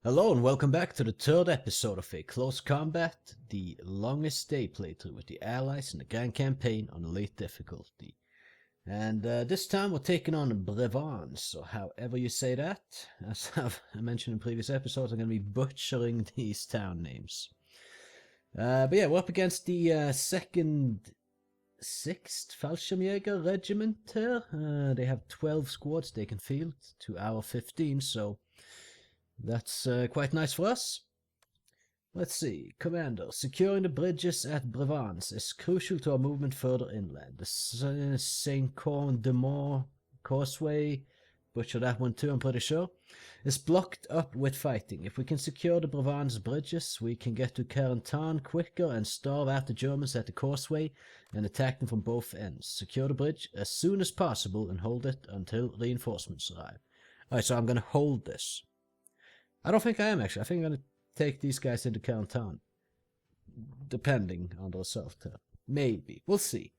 Hello and welcome back to the third episode of A Close Combat, the longest day playthrough with the Allies in the Grand Campaign on Elite difficulty. And this time we're taking on Brevands, or however you say that. As I mentioned in previous episodes, I'm going to be butchering these town names. But yeah, we're up against the 6th Fallschirmjäger Regiment here. They have 12 squads they can field to our 15, so that's quite nice for us. Let's see. Commander, securing the bridges at Brevands is crucial to our movement further inland. The Saint Corn de Mont Causeway, butcher that one too, I'm pretty sure, is blocked up with fighting. If we can secure the Brevands bridges, we can get to Carentan quicker and starve out the Germans at the causeway and attack them from both ends. Secure the bridge as soon as possible and hold it until reinforcements arrive. Alright, so I'm going to hold this. I don't think I am, actually. I think I'm going to take these guys into Carentan. Depending on the result. Maybe. We'll see.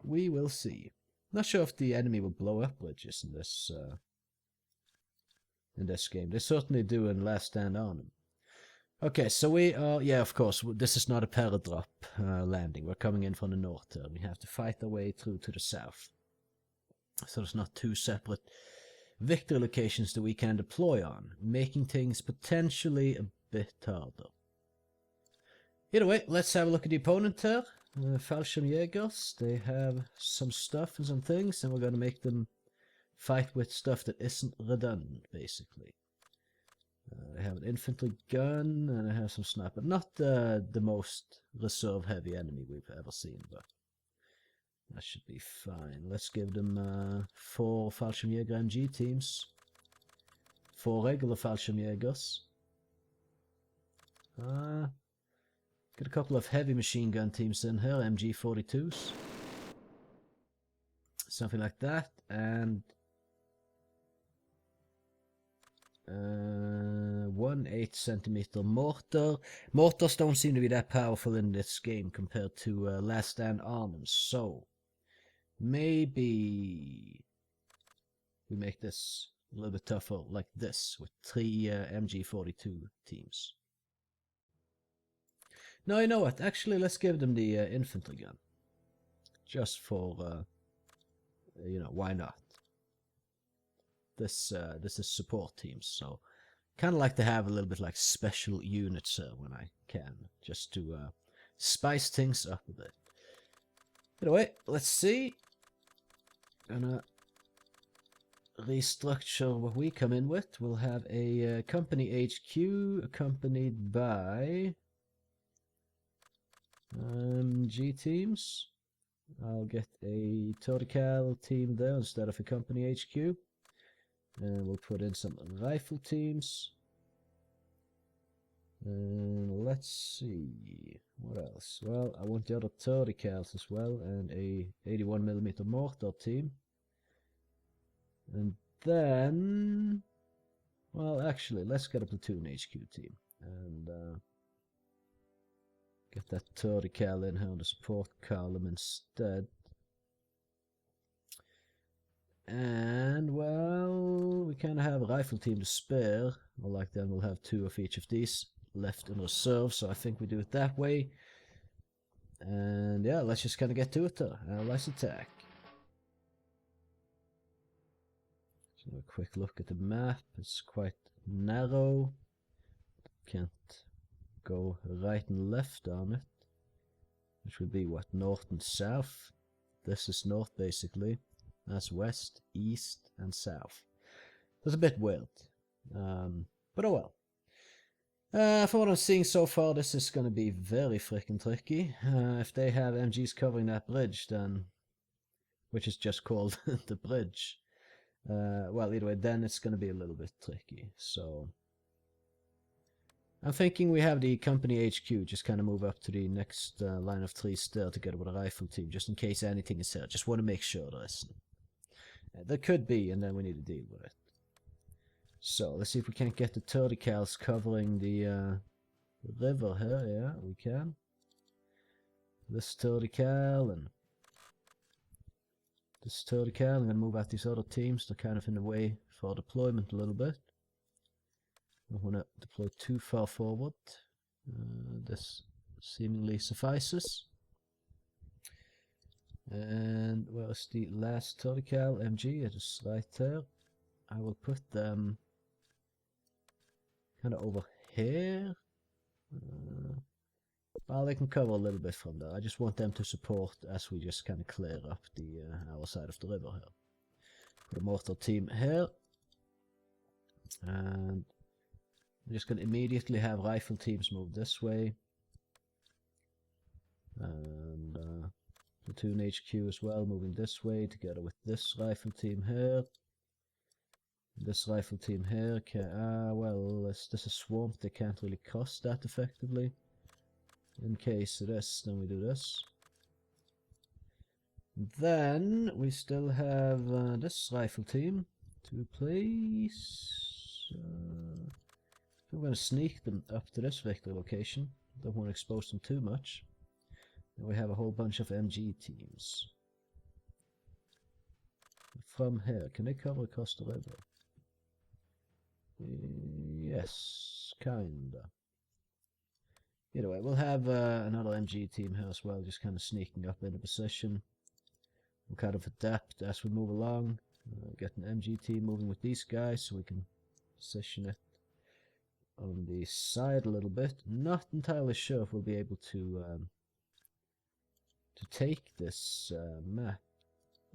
We will see. Not sure if the enemy will blow up bridges in this game. They certainly do in Last Stand on them. Okay, so we are... Yeah, of course, this is not a paradrop landing. We're coming in from the north here. We have to fight our way through to the south. So there's not two separate victory locations that we can deploy on, making things potentially a bit harder. Either way, let's have a look at the opponent here. Fallschirmjägers, they have some stuff and some things, and we're going to make them fight with stuff that isn't redundant, basically. They have an infantry gun, and they have some sniper. Not the most reserve-heavy enemy we've ever seen, but that should be fine. Let's give them 4 Fallschirmjäger MG teams. 4 regular Fallschirmjägers. Get a couple of heavy machine gun teams in here, MG 42s. Something like that. And 1 8cm mortar. Mortars don't seem to be that powerful in this game compared to Last Stand arms, so maybe we make this a little bit tougher like this with 3 MG42 teams. No, you know what? Actually, let's give them the infantry gun. Just for, you know, why not? This is support teams, so kind of like to have a little bit like special units when I can, just to spice things up a bit. Anyway, let's see. Gonna restructure what we come in with. We'll have a company HQ accompanied by G teams. I'll get a Tortical team there instead of a company HQ. And we'll put in some rifle teams. And let's see, what else? Well, I want the other 30 cals as well, and a 81mm mortar team. And then, well, actually, let's get a platoon HQ team, and get that 30 cal in here on the support column instead. And, well, we kind of have a rifle team to spare. Or like then we'll have 2 of each of these left in reserve, so I think we do it that way. And yeah, let's just kind of get to it there. Let's attack. So a quick look at the map. It's quite narrow. Can't go right and left on it. Which would be what, north and south. This is north basically. That's west, east, and south. That's a bit weird. But oh well. From what I'm seeing so far, this is going to be very freaking tricky. If they have MGs covering that bridge, then... which is just called the bridge. Well, either way, then it's going to be a little bit tricky. So... I'm thinking we have the company HQ just kind of move up to the next line of 3 there together with a rifle team, just in case anything is here. Just want to make sure there isn't. There could be, and then we need to deal with it. So, let's see if we can't get the 30 cals covering the river here. Yeah, we can. This 30 cal and this 30 cal. I'm going to move out these other teams. They're kind of in the way for deployment a little bit. Don't want to deploy too far forward. This seemingly suffices. And where's the last Tortical MG? It is right there. I will put them kind of over here. Well, they can cover a little bit from there. I just want them to support as we just kind of clear up the our side of the river here. Put a mortar team here. And I'm just going to immediately have rifle teams move this way. And platoon HQ as well, moving this way together with this rifle team here. This rifle team here can, well, this is swamp, they can't really cross that effectively. In case of this, then we do this. Then we still have this rifle team to place. I'm going to sneak them up to this victory location. Don't want to expose them too much. And we have a whole bunch of MG teams. From here, can they cover across the river? Yes, kinda. Either way, we'll have another MG team here as well, just kind of sneaking up into position. We'll kind of adapt as we move along. Get an MG team moving with these guys so we can position it on the side a little bit. Not entirely sure if we'll be able to take this map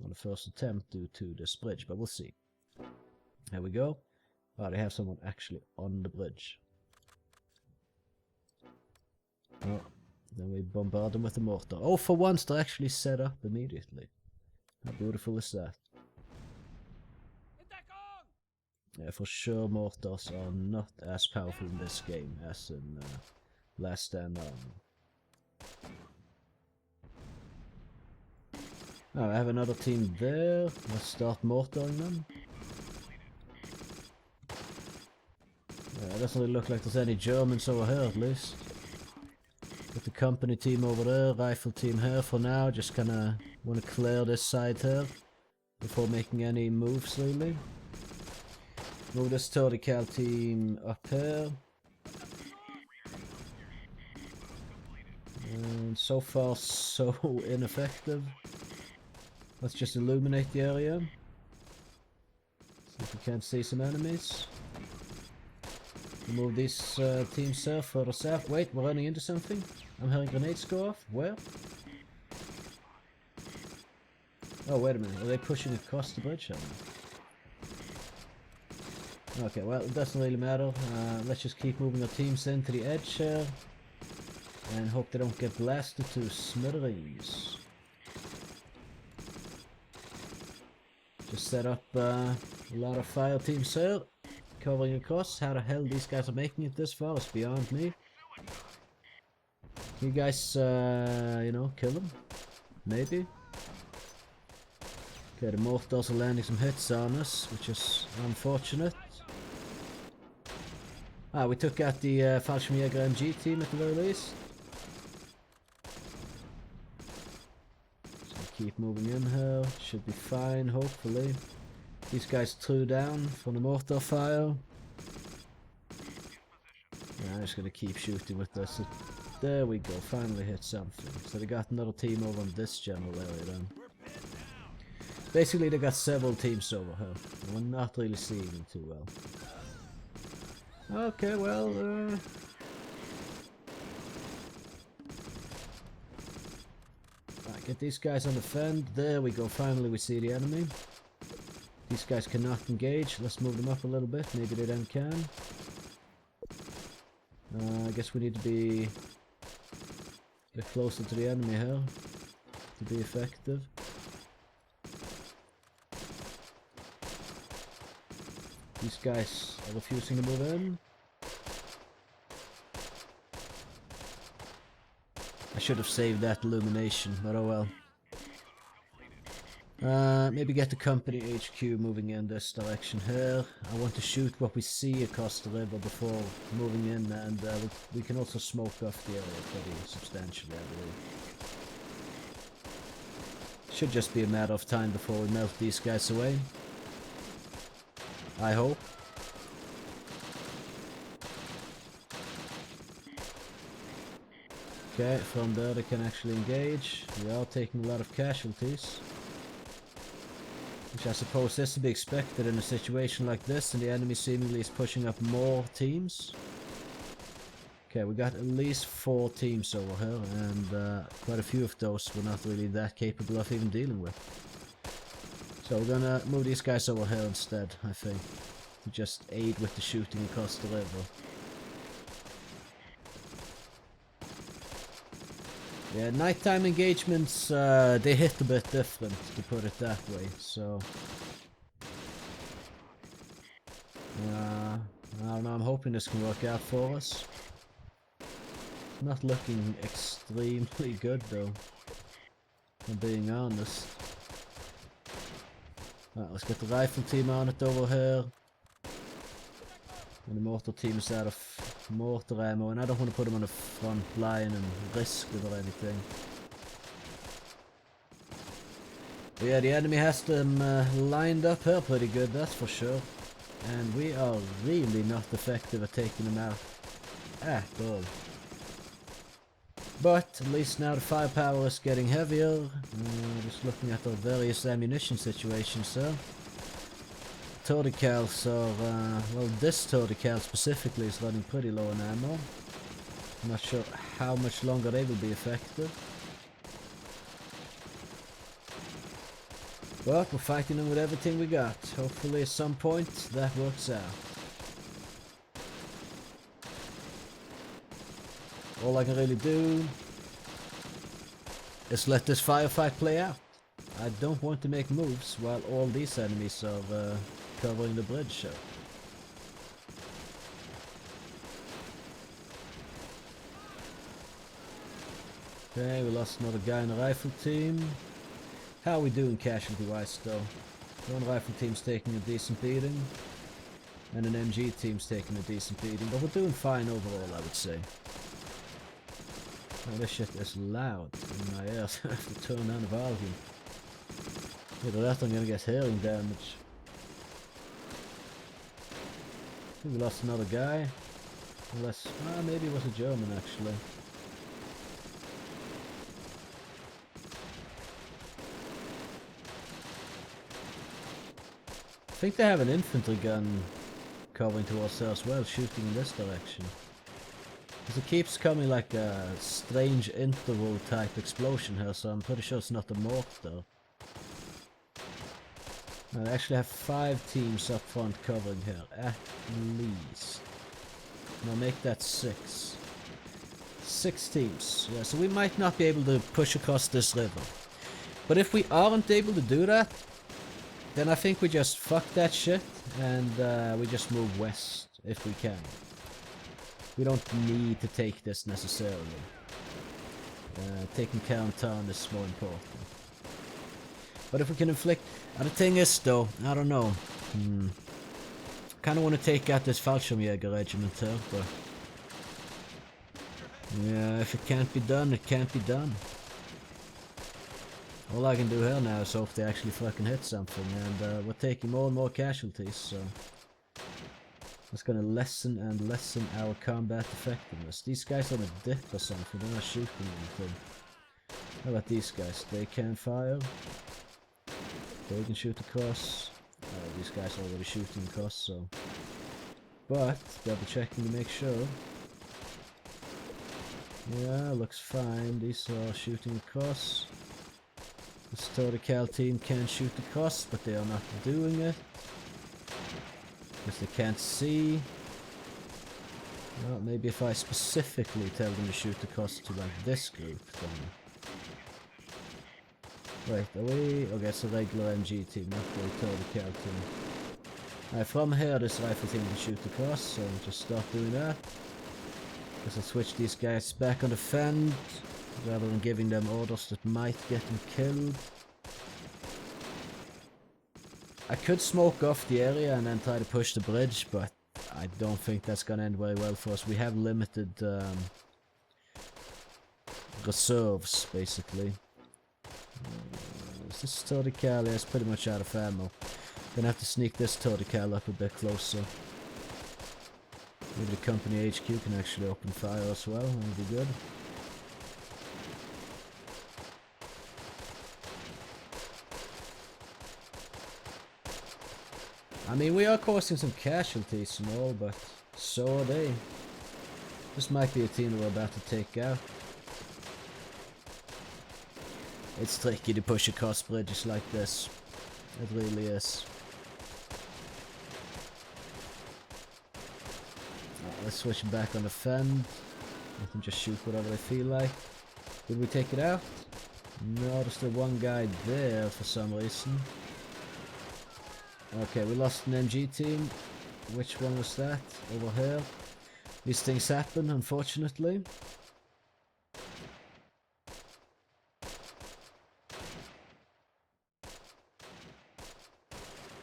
on the first attempt due to this bridge, but we'll see. There we go. Oh, they have someone actually on the bridge. Oh, then we bombard them with the mortar. Oh, for once they're actually set up immediately. How beautiful is that? Yeah, for sure mortars are not as powerful in this game as in Last Stand Army. Oh, I have another team there. Let's start mortaring them. Yeah, it doesn't really look like there's any Germans over here at least. Got the company team over there, rifle team here for now. Just kinda want to clear this side here before making any moves really. Move this Tortical team up here. And so far so ineffective. Let's just illuminate the area. See if we can't see some enemies. Move these teams here further south. Wait, we're running into something. I'm hearing grenades go off. Where? Oh, wait a minute. Are they pushing across the bridge? Okay, well, it doesn't really matter. Let's just keep moving our teams into the edge here. And hope they don't get blasted to smithereens. Just set up a lot of fire teams here. Covering across. How the hell these guys are making it this far is beyond me. You guys, you know, kill them? Maybe? Okay, the mortars are landing some hits on us, which is unfortunate. Ah, we took out the Fallschirmjäger MG team at the very least. So keep moving in here. Should be fine, hopefully. These guys threw down from the mortar fire. Yeah, I'm just gonna keep shooting with this. There we go, finally hit something. So they got another team over on this general area then. Basically they got several teams over here. And we're not really seeing them too well. Okay, well, right, get these guys on the fend. There we go, finally we see the enemy. These guys cannot engage. Let's move them up a little bit. Maybe they then can. I guess we need to be a bit closer to the enemy here to be effective. These guys are refusing to move in. I should have saved that illumination, but oh well. Maybe get the company HQ moving in this direction here. I want to shoot what we see across the river before moving in, and we can also smoke off the area pretty substantially, I believe. Should just be a matter of time before we melt these guys away. I hope. Okay, from there they can actually engage. We are taking a lot of casualties. Which I suppose is to be expected in a situation like this, and the enemy seemingly is pushing up more teams. Okay, we got at least 4 teams over here, and quite a few of those we're not really that capable of even dealing with. So we're gonna move these guys over here instead, I think. To just aid with the shooting across the river. Yeah, nighttime engagements, they hit a bit different, to put it that way, so... I don't know, I'm hoping this can work out for us. It's not looking extremely good though, if I'm being honest. Right, let's get the rifle team on it over here. And the mortar team is out of mortar ammo, and I don't want to put them on the front line and risk it or anything. But yeah, the enemy has them lined up here pretty good, that's for sure. And we are really not effective at taking them out at all. But at least now the firepower is getting heavier. Just looking at our various ammunition situations there. Torticals are, well, this Tortical specifically is running pretty low on ammo. I'm not sure how much longer they will be effective. But we're fighting them with everything we got. Hopefully at some point that works out. All I can really do is let this firefight play out. I don't want to make moves while all these enemies are covering the bridge. So. Okay, we lost another guy in the rifle team. How are we doing casualty wise though? One rifle team's taking a decent beating, and an MG team's taking a decent beating, but we're doing fine overall, I would say. Oh, this shit is loud in my ears. I have to turn down the volume. Either that or I'm gonna get hearing damage. I think we lost another guy. Unless, maybe it was a German actually. I think they have an infantry gun covering towards us as well, shooting in this direction. Because it keeps coming like a strange interval type explosion here, so I'm pretty sure it's not a mortar. I actually have 5 teams up front covering here, at least. Now make that 6. 6 teams, yeah, so we might not be able to push across this river. But if we aren't able to do that, then I think we just fuck that shit, and we just move west, if we can. We don't need to take this necessarily. Taking Countdown is more important. But if we can inflict... the thing is though, I don't know. Kinda want to take out this Fallschirmjäger regiment here, but... yeah, if it can't be done, it can't be done. All I can do here now is hope they actually fucking hit something, and we're taking more and more casualties, so... that's gonna lessen and lessen our combat effectiveness. These guys are on a dip or something, they're not shooting anything. How about these guys? They can fire. They can shoot across. These guys are already shooting across, so... but, double checking to make sure. Yeah, looks fine. These are shooting across. This Tortical team can shoot across, but they are not doing it. Because they can't see. Well, maybe if I specifically tell them to shoot across to like this group, then... Wait, are we... okay, it's a regular MG team, not the Tortical team. Alright, from here this rifle team can shoot across, so just start doing that. Guess I'll switch these guys back on the fend, rather than giving them orders that might get them killed. I could smoke off the area and then try to push the bridge, but I don't think that's gonna end very well for us. We have limited reserves, basically. This Tortical is pretty much out of ammo. Gonna have to sneak this Tortical up a bit closer. Maybe the company HQ can actually open fire as well, that would be good. I mean, we are causing some casualties and all, but so are they. This might be a team we're about to take out. It's tricky to push across bridges like this. It really is. Let's switch back on the fend. Let them just shoot whatever they feel like. Did we take it out? No, there's still one guy there for some reason. Okay, we lost an MG team. Which one was that? Over here. These things happen, unfortunately.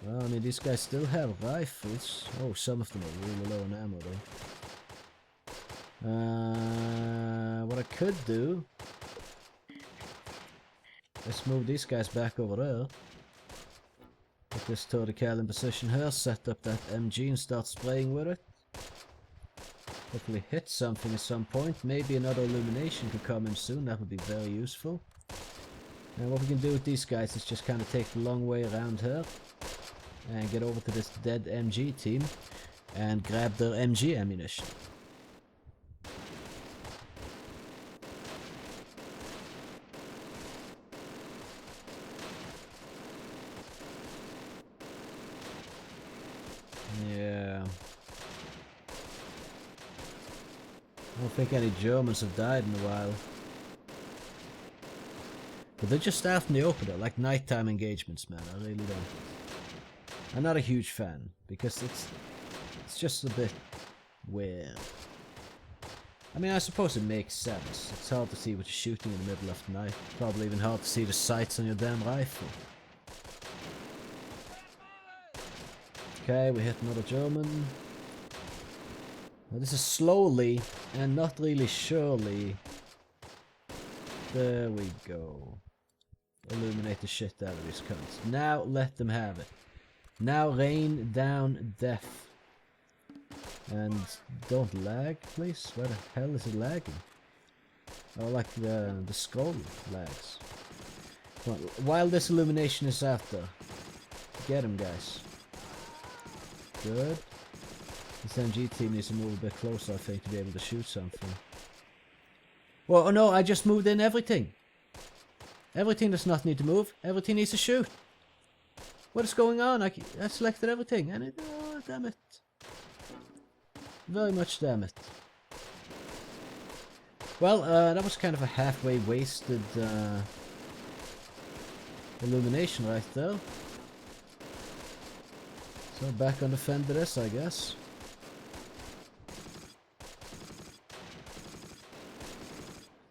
Well, I mean, these guys still have rifles. Oh, some of them are really low on ammo, though. What I could do is move these guys back over there. Put this Tordical in position here, set up that MG and start spraying with it. Hopefully hit something at some point. Maybe another illumination could come in soon, that would be very useful. And what we can do with these guys is just kind of take the long way around here. And get over to this dead MG team. And grab their MG ammunition. Yeah. I don't think any Germans have died in a while. But they're just out in the open, though, like nighttime engagements, man. I really don't. I'm not a huge fan, because it's just a bit weird. I mean, I suppose it makes sense. It's hard to see what you're shooting in the middle of the night. Probably even hard to see the sights on your damn rifle. Okay, we hit another German. Now this is slowly, and not really surely. There we go. Illuminate the shit out of these cunts. Now let them have it. Now rain down death. And don't lag, please. Where the hell is it lagging? Oh, like the scroll lags. Well, while this illumination is out there, get him, guys. Good. This MG team needs to move a bit closer, I think, to be able to shoot something. Well, oh no, I just moved in everything. Everything does not need to move. Everything needs to shoot. What is going on? I selected everything, and it... Oh, damn it. Very much damn it. Well, that was kind of a halfway wasted illumination right there. So back on the fend to this, I guess.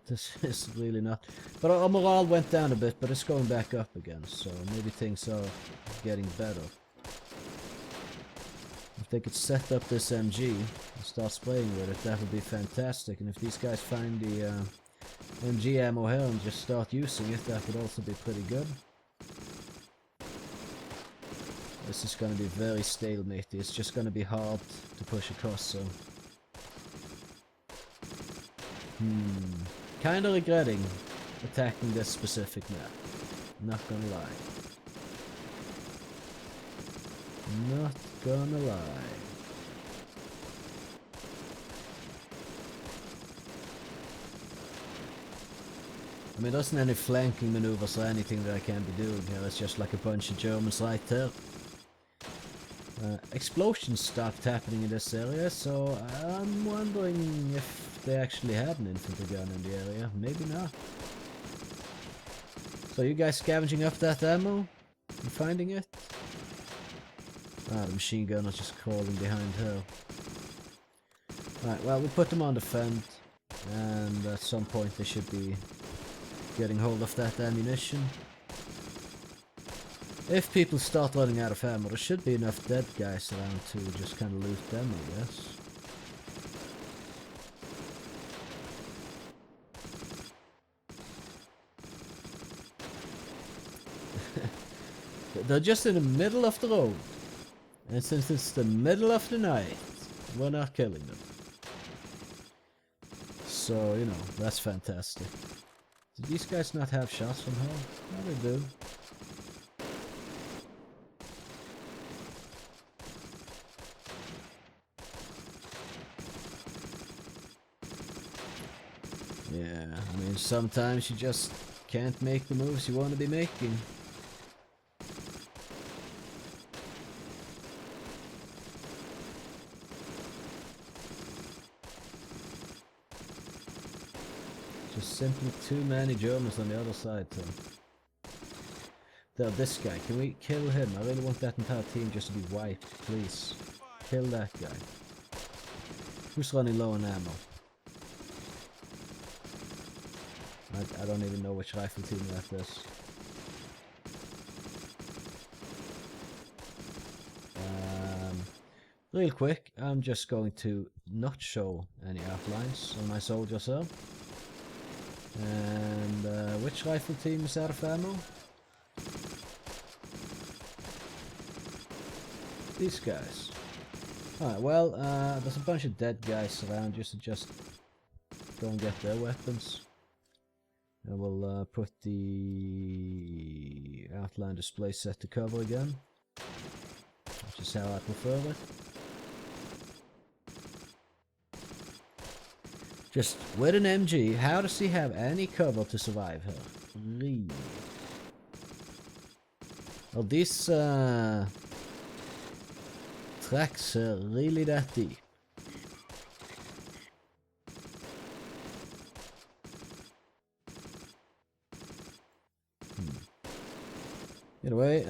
This is really not... But our morale went down a bit, but it's going back up again, so maybe things are getting better. If they could set up this MG and start spraying with it, that would be fantastic. And if these guys find the MG ammo here and just start using it, that would also be pretty good. This is going to be very stalemate. It's just going to be hard to push across, so... Kind of regretting attacking this specific map. Not gonna lie. Not gonna lie. I mean, there isn't any flanking maneuvers or anything that I can be doing here. It's just like a bunch of Germans right there. Explosions stopped happening in this area, so I'm wondering if they actually had an infantry gun in the area. Maybe not. So you guys scavenging up that ammo? You finding it? Ah, the machine gunner's just crawling behind her. Right, well, we put them on the fend, and at some point they should be getting hold of that ammunition. If people start running out of ammo, there should be enough dead guys around to just kind of loot them, I guess. They're just in the middle of the road. And since it's the middle of the night, we're not killing them. So, you know, that's fantastic. Do these guys not have shots from here? No, they do. Yeah, I mean, sometimes you just can't make the moves you want to be making. Just simply too many Germans on the other side, so. There, this guy, can we kill him? I really want that entire team just to be wiped, please. Kill that guy. Who's running low on ammo? I don't even know which rifle team that is. Real quick, I'm just going to not show any outlines on my soldiers here. And which rifle team is out of ammo? These guys. Alright, well, there's a bunch of dead guys around you, so just go and get their weapons. And we'll put the outline display set to cover again, which is how I prefer it. Just with an MG, how does he have any cover to survive here? Really? Well, these tracks are really that deep. Anyway,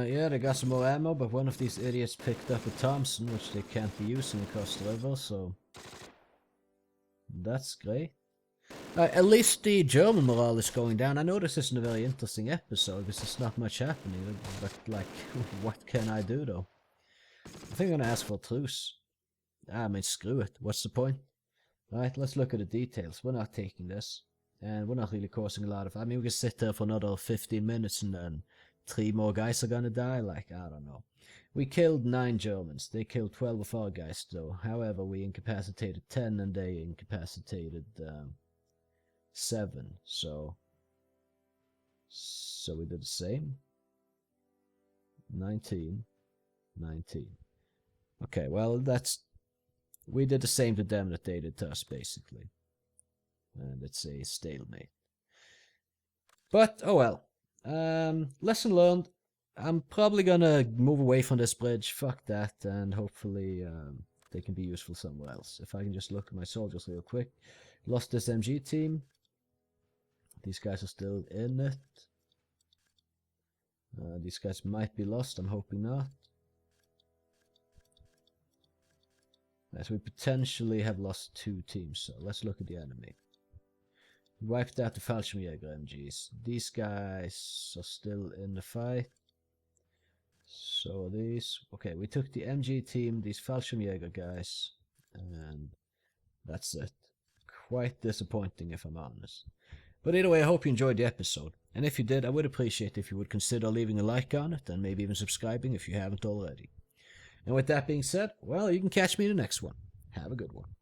yeah, they got some more ammo, but one of these idiots picked up a Thompson, which they can't be using across the river, so that's great. At least the German morale is going down. I know this isn't a very interesting episode, because there's not much happening, but like, what can I do though? I think I'm gonna ask for a truce. I mean, screw it, what's the point? Right, let's look at the details. We're not taking this, and we're not really causing a lot of... I mean, we can sit there for another 15 minutes and then 3 more guys are gonna die, like, I don't know. We killed 9 Germans, they killed 12 of our guys though. However, we incapacitated 10 and they incapacitated 7, so we did the same. 19. Okay, well, that's... we did the same to them that they did to us, basically. And it's a stalemate. But, oh well. Lesson learned. I'm probably gonna move away from this bridge. Fuck that. And hopefully they can be useful somewhere else. If I can just look at my soldiers real quick. Lost this MG team. These guys are still in it. These guys might be lost. I'm hoping not. Yes, we potentially have lost 2 teams. So let's look at the enemy. Wiped out the Fallschirmjäger MGs. These guys are still in the fight. So are these. Okay, we took the MG team, these Fallschirmjäger guys, and that's it. Quite disappointing, if I'm honest. But either way, I hope you enjoyed the episode. And if you did, I would appreciate if you would consider leaving a like on it, and maybe even subscribing if you haven't already. And with that being said, well, you can catch me in the next one. Have a good one.